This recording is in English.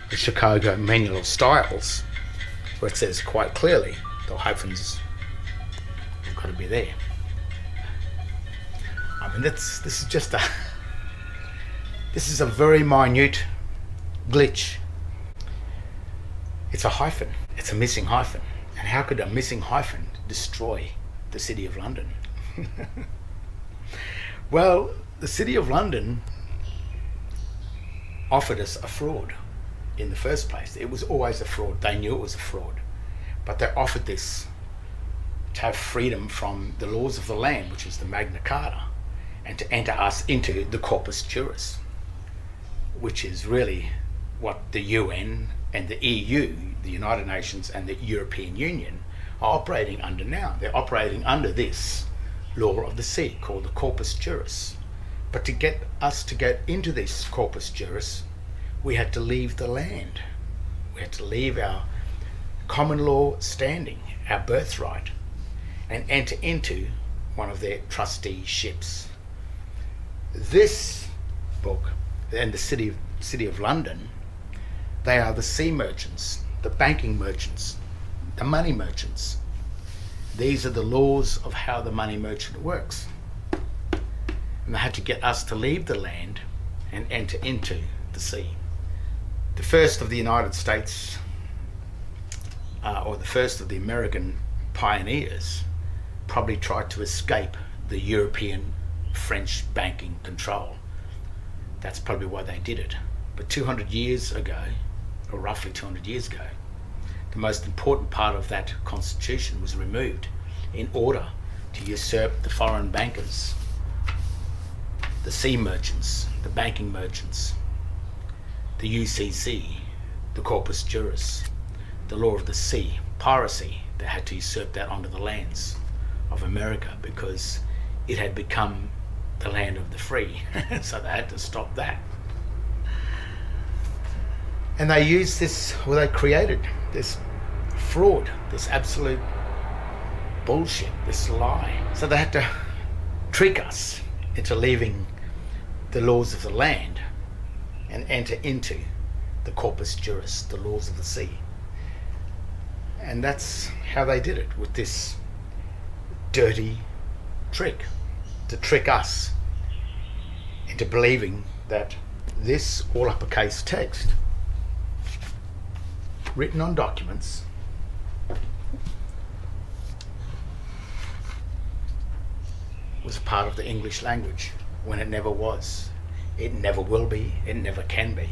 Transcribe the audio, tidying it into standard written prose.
the Chicago Manual of Styles, where it says quite clearly the hyphens have got to be there. I mean, this is a very minute glitch. It's a hyphen. It's a missing hyphen. And how could a missing hyphen destroy the City of London? Well, the City of London offered us a fraud in the first place. It was always a fraud. They knew it was a fraud. But they offered this to have freedom from the laws of the land, which is the Magna Carta, and to enter us into the Corpus Juris, which is really what the UN and the EU, the United Nations and the European Union, are operating under now. They're operating under this law of the sea called the Corpus Juris. But to get us to get into this Corpus Juris, we had to leave the land. We had to leave our common law standing, our birthright, and enter into one of their trusteeships. This book and the City of London, they are the sea merchants, the banking merchants, the money merchants. These are the laws of how the money merchant works. And they had to get us to leave the land and enter into the sea. The first of the United States, or the first of the American pioneers, probably tried to escape the European French banking control. That's probably why they did it. But 200 years ago, or roughly 200 years ago, the most important part of that constitution was removed in order to usurp the foreign bankers, the sea merchants, the banking merchants, the UCC, the Corpus Juris, the law of the sea, piracy. They had to usurp that onto the lands of America because it had become the land of the free. So they had to stop that. And they used this, well, they created this fraud, this absolute bullshit, this lie. So they had to trick us into leaving the laws of the land and enter into the Corpus Juris, the laws of the sea. And that's how they did it, with this dirty trick, to trick us into believing that this all uppercase text written on documents was a part of the English language, when it never was. It never will be, it never can be.